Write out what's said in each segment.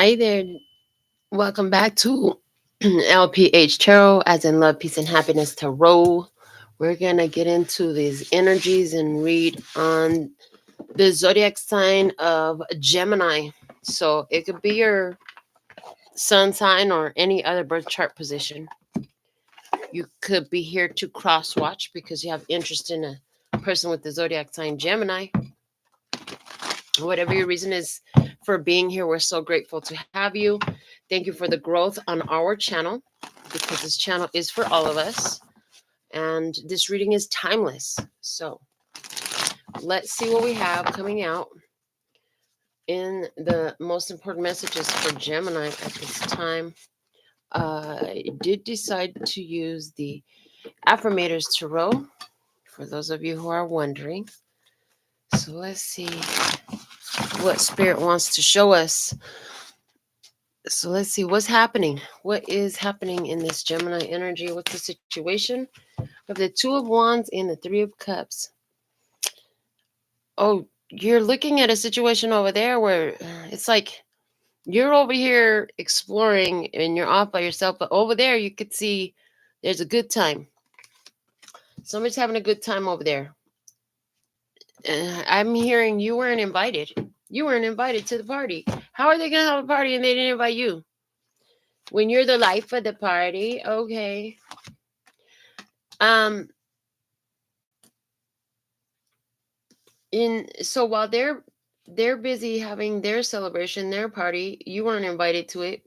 Hi there. Welcome back to LPHtarot, as in Love, Peace, and Happiness Tarot. We're going to get into these energies and read on the zodiac sign of Gemini. So it could be your sun sign or any other birth chart position. You could be here to cross watch because you have interest in a person with the zodiac sign Gemini. Whatever your reason is for being here, we're so grateful to have you. Thank you for the growth on our channel, because this channel is for all of us and this reading is timeless. So let's see what we have coming out in the most important messages for Gemini at this time. I did decide to use the Affirmators Tarot for those of you who are wondering. So let's see what Spirit wants to show us. So let's see what's happening. What is happening in this Gemini energy? What's the situation? Of the Two of Wands and the Three of Cups. Oh, you're looking at a situation over there where it's like you're over here exploring and you're off by yourself, but over there you could see there's a good time. Somebody's having a good time over there. I'm hearing you weren't invited. You weren't invited to the party. How are they going to have a party and they didn't invite you? When you're the life of the party, okay. So while they're busy having their celebration, their party, you weren't invited to it.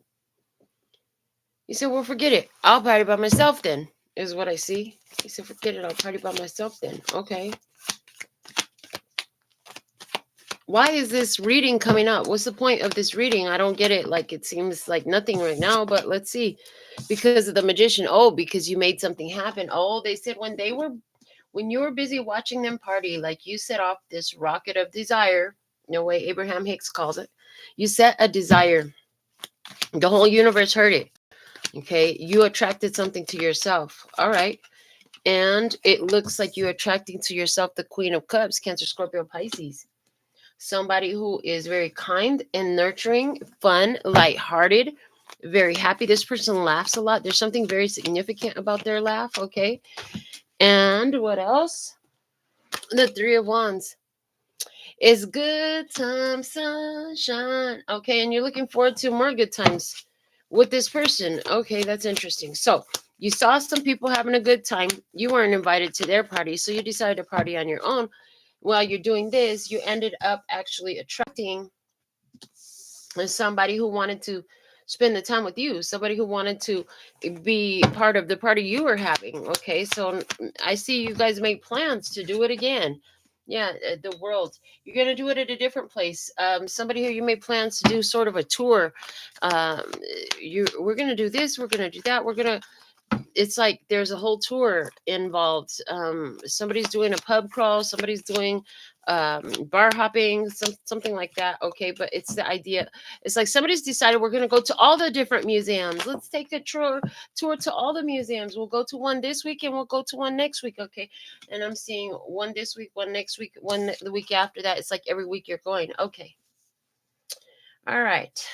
You said, well, forget it. I'll party by myself then, is what I see. You said, forget it. I'll party by myself then. Okay. Why is this reading coming up? What's the point of this reading? I don't get it. Like, it seems like nothing right now, but let's see. Because of the magician. Oh, because you made something happen. Oh, they said when you were busy watching them party, like you set off this rocket of desire, no way Abraham Hicks calls it. You set a desire. The whole universe heard it. Okay. You attracted something to yourself. All right. And it looks like you're attracting to yourself the Queen of Cups, Cancer, Scorpio, Pisces. Somebody who is very kind and nurturing, fun, lighthearted, very happy. This person laughs a lot. There's something very significant about their laugh. Okay. And what else? The Three of Wands. It's good time, sunshine. Okay, and you're looking forward to more good times with this person. Okay, that's interesting. So you saw some people having a good time. You weren't invited to their party, so you decided to party on your own. While you're doing this, you ended up actually attracting somebody who wanted to spend the time with you, somebody who wanted to be part of the party you were having. Okay, so I see you guys make plans to do it again. Yeah, the world. You're gonna do it at a different place. Somebody here, you made plans to do sort of a tour. Um, we're gonna do this. We're gonna do that. It's like there's a whole tour involved. Somebody's doing a pub crawl, somebody's doing bar hopping, something like that. Okay, but it's the idea. It's like somebody's decided we're going to go to all the different museums. Let's take a tour to all the museums. We'll go to one this week and we'll go to one next week. Okay, and I'm seeing one this week, one next week, one the week after that. It's like every week you're going. Okay, all right.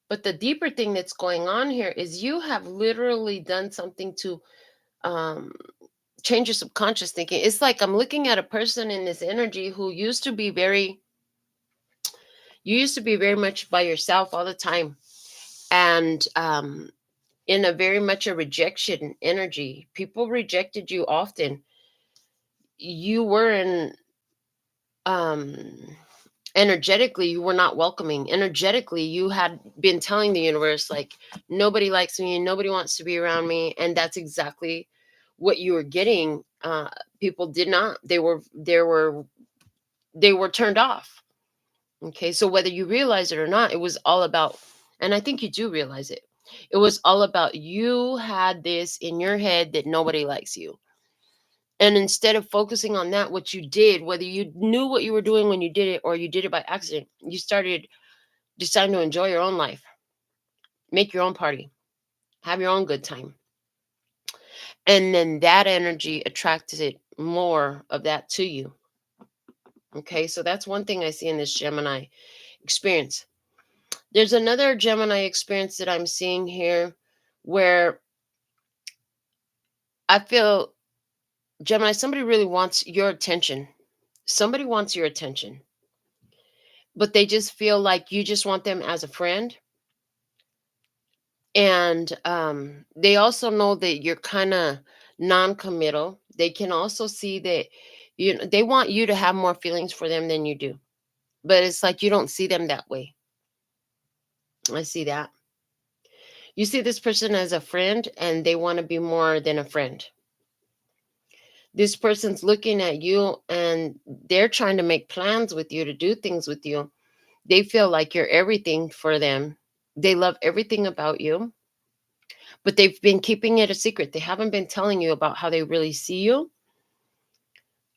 But the deeper thing that's going on here is you have literally done something to um, change your subconscious thinking. It's like I'm looking at a person in this energy who you used to be very much by yourself all the time. And in a very much a rejection energy, people rejected you often. You were in, um, energetically you were not welcoming. Energetically you had been telling the universe like, nobody likes me, nobody wants to be around me, and that's exactly what you were getting. People did not, they were turned off. Okay, so whether you realize it or not, it was all about, and I think you do realize it, it was all about you had this in your head that nobody likes you. And instead of focusing on that, what you did, whether you knew what you were doing when you did it or you did it by accident, you started deciding to enjoy your own life, make your own party, have your own good time. And then that energy attracted more of that to you. Okay, so that's one thing I see in this Gemini experience. There's another Gemini experience that I'm seeing here where I feel, Gemini, somebody really wants your attention. Somebody wants your attention, but they just feel like you just want them as a friend. And they also know that you're kind of non-committal. They can also see that they want you to have more feelings for them than you do, but it's like you don't see them that way. I see that. You see this person as a friend, and they want to be more than a friend. This person's looking at you, and they're trying to make plans with you, to do things with you. They feel like you're everything for them. They love everything about you, but they've been keeping it a secret. They haven't been telling you about how they really see you,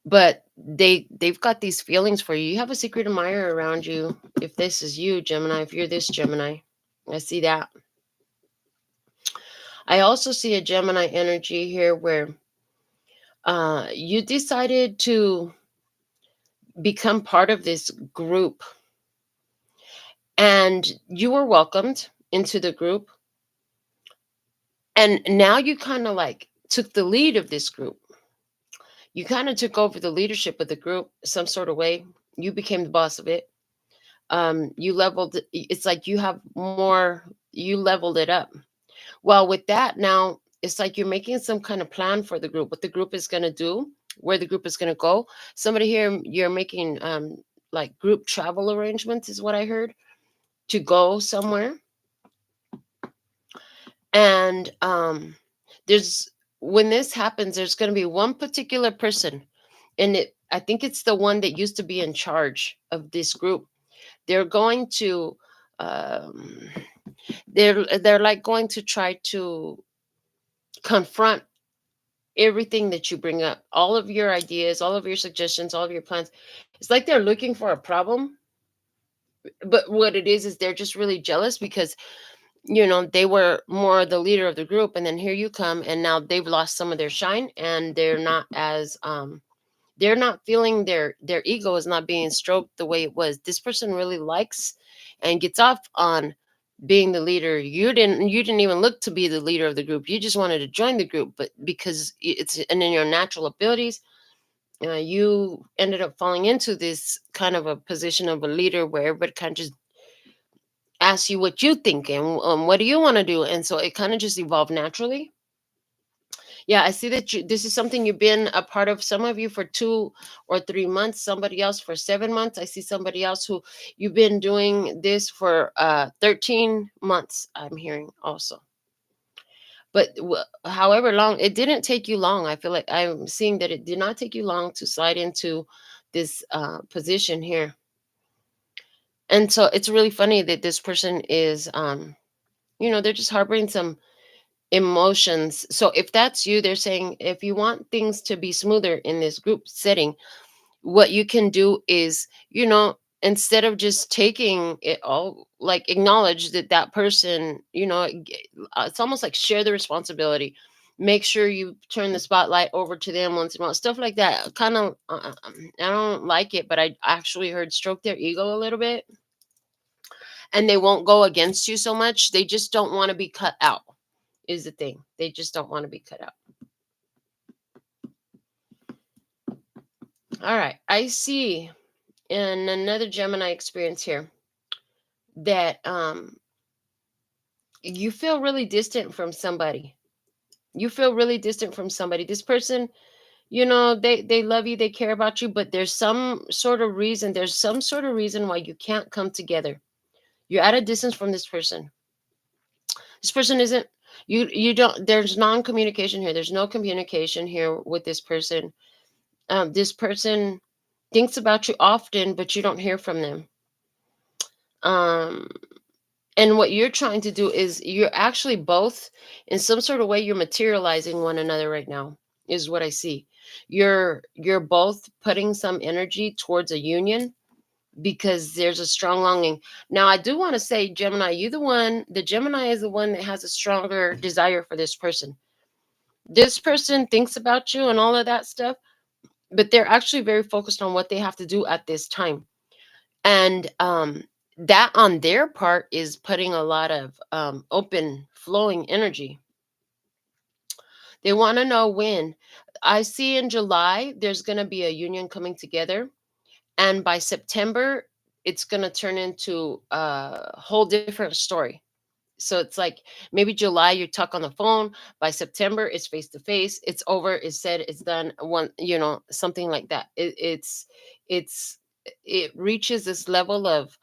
but they've got these feelings for you. You have a secret admirer around you. If this is you, Gemini, if you're this Gemini, I see that. I also see a Gemini energy here where you decided to become part of this group, and you were welcomed into the group, and now you kind of like took the lead of this group. You kind of took over the leadership of the group some sort of way. You became the boss of it. You leveled, it's like you have more, you leveled it up. Well, with that, now it's like you're making some kind of plan for the group, what the group is going to do, where the group is going to go. Somebody here, you're making like group travel arrangements, is what I heard, to go somewhere. And there's, when this happens, there's going to be one particular person, and I think it's the one that used to be in charge of this group. They're going to um, they're like going to try to confront everything that you bring up, all of your ideas, all of your suggestions, all of your plans. It's like they're looking for a problem, but what it is they're just really jealous because they were more the leader of the group, and then here you come, and now they've lost some of their shine, and they're not as they're not feeling their ego is not being stroked the way it was. This person really likes and gets off on being the leader. You didn't even look to be the leader of the group. You just wanted to join the group, but because it's and in your natural abilities, you ended up falling into this kind of a position of a leader where everybody kind of just asks you what you think and what do you want to do, and so it kind of just evolved naturally. Yeah, I see that this is something you've been a part of. Some of you for 2 or 3 months, somebody else for 7 months. I see somebody else who you've been doing this for 13 months. I'm hearing also. But however long, it didn't take you long. I feel like I'm seeing that it did not take you long to slide into this position here. And so it's really funny that this person is, they're just harboring some emotions. So if that's you, they're saying if you want things to be smoother in this group setting, what you can do is, instead of just taking it all, like acknowledge that that person, it's almost like share the responsibility. Make sure you turn the spotlight over to them once in a while. Stuff like that. Kind of, I don't like it, but I actually heard stroke their ego a little bit, and they won't go against you so much. They just don't want to be cut out is the thing. They just don't want to be cut out. All right. I see in another Gemini experience here that you feel really distant from somebody. You feel really distant from somebody. This person, they love you, they care about you, but there's some sort of reason, why you can't come together. You're at a distance from this person. This person isn't, you don't, there's non-communication here. There's no communication here with this person. This person thinks about you often, but you don't hear from them. Um, and what you're trying to do is you're actually both, in some sort of way, you're materializing one another right now, is what I see. You're both putting some energy towards a union because there's a strong longing. Now, I do want to say, Gemini, the Gemini is the one that has a stronger desire for this person. This person thinks about you and all of that stuff, but they're actually very focused on what they have to do at this time. And that on their part is putting a lot of open flowing energy. They want to know when. I see in July there's going to be a union coming together, and by September it's going to turn into a whole different story. So it's like maybe July you talk on the phone, by September it's face to face, it's over, it's said, it's done, one, something like that. It's it reaches this level of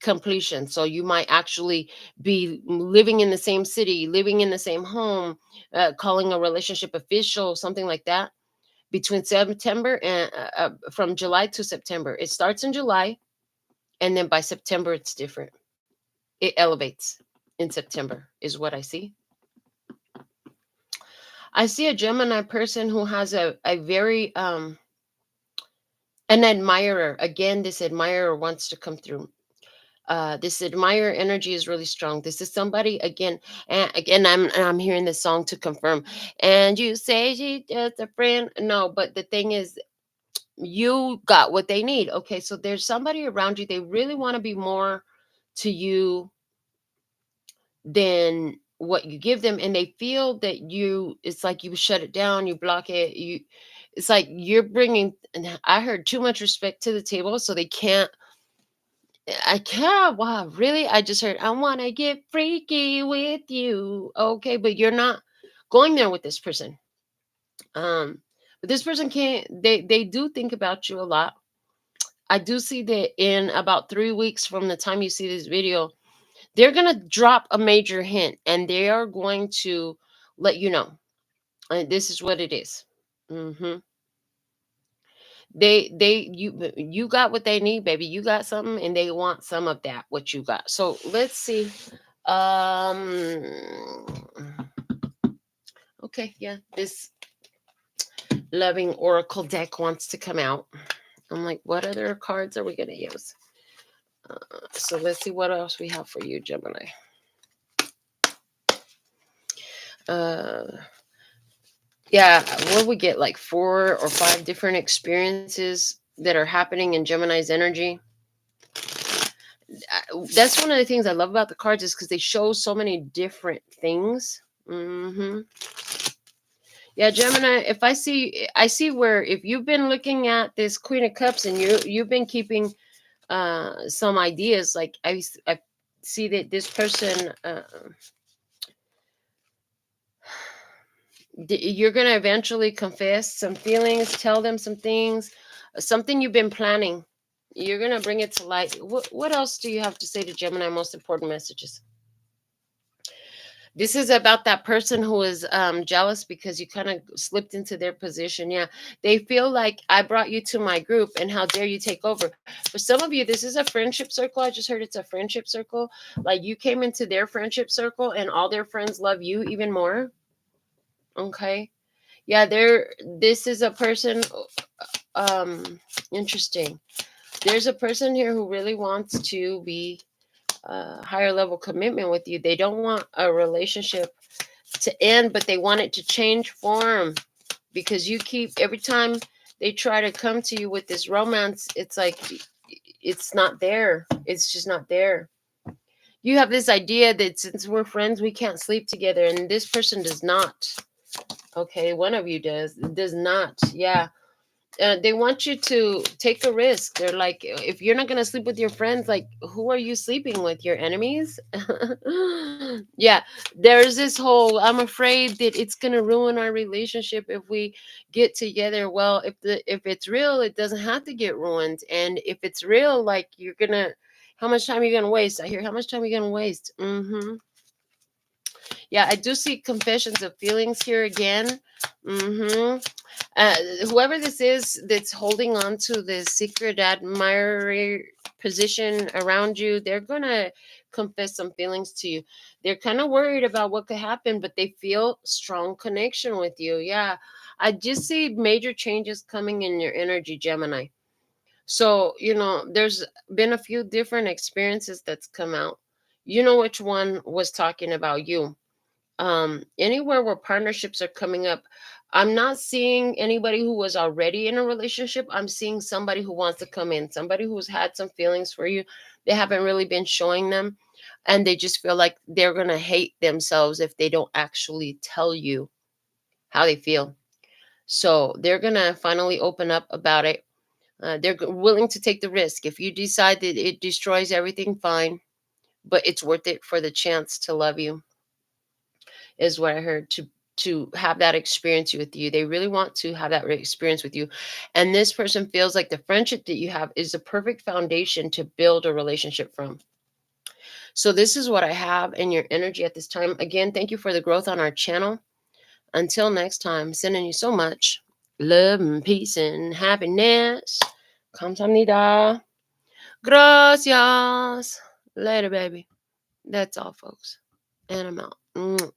completion. So you might actually be living in the same city, living in the same home, calling a relationship official, something like that. Between September and from July to September, it starts in July, and then by September it's different. It elevates in September, is what I see. I see a Gemini person who has a very an admirer. Again, this admirer wants to come through. This admirer energy is really strong. This is somebody again, and again, I'm hearing this song to confirm. And you say she just a friend. No, but the thing is, you got what they need. Okay, so there's somebody around you. They really want to be more to you than what you give them, and they feel that you, it's like you shut it down, you block it, you, it's like you're bringing, and I heard, too much respect to the table, so they can't. I can't. Wow, really? I just heard, I want to get freaky with you. Okay, but you're not going there with this person. But this person can't. They do think about you a lot. I do see that in about 3 weeks from the time you see this video, they're gonna drop a major hint, and they are going to let you know. This is what it is. Mm-hmm. You got what they need, baby. You got something, and they want some of that what you got. So let's see. Um. Okay, yeah. This loving oracle deck wants to come out. I'm like, what other cards are we gonna use? So let's see what else we have for you, Gemini. Uh, yeah, what we get, like 4 or 5 different experiences that are happening in Gemini's energy. That's one of the things I love about the cards, is because they show so many different things. Yeah, Gemini, if I see where, if you've been looking at this Queen of Cups and you've been keeping some ideas, like I see that this person, you're going to eventually confess some feelings, tell them some things, something you've been planning. You're going to bring it to light. What else do you have to say to Gemini? Most important messages. This is about that person who is jealous because you kind of slipped into their position. Yeah, they feel like, I brought you to my group, and how dare you take over. For some of you, this is a friendship circle. I just heard it's a friendship circle. Like, you came into their friendship circle, and all their friends love you even more. Okay. Yeah, this is a person. Interesting. There's a person here who really wants to be higher level commitment with you. They don't want a relationship to end, but they want it to change form, because you keep, every time they try to come to you with this romance, it's like it's not there. It's just not there. You have this idea that since we're friends, we can't sleep together, and this person does not. Okay, one of you does not. Yeah. They want you to take a risk. They're like, if you're not gonna sleep with your friends, like, who are you sleeping with? Your enemies? Yeah, there's this whole, I'm afraid that it's gonna ruin our relationship if we get together. Well, if it's real, it doesn't have to get ruined. And if it's real, like, you're gonna, how much time are you gonna waste? I hear, how much time are you gonna waste? Yeah, I do see confessions of feelings here again. Mm-hmm. uh, Whoever this is that's holding on to this secret admirer position around you, they're gonna confess some feelings to you. They're kind of worried about what could happen, but they feel strong connection with you. Yeah, I just see major changes coming in your energy, Gemini. So, there's been a few different experiences that's come out. You know which one was talking about you. Anywhere where partnerships are coming up, I'm not seeing anybody who was already in a relationship. I'm seeing somebody who wants to come in, somebody who's had some feelings for you. They haven't really been showing them, and they just feel like they're going to hate themselves if they don't actually tell you how they feel. So they're going to finally open up about it. They're willing to take the risk. If you decide that it destroys everything, fine, but it's worth it for the chance to love you, is what I heard, to have that experience with you. They really want to have that experience with you. And this person feels like the friendship that you have is the perfect foundation to build a relationship from. So this is what I have in your energy at this time. Again, thank you for the growth on our channel. Until next time, sending you so much love and peace and happiness. 감사합니다. Gracias. Later, baby. That's all, folks. And I'm out.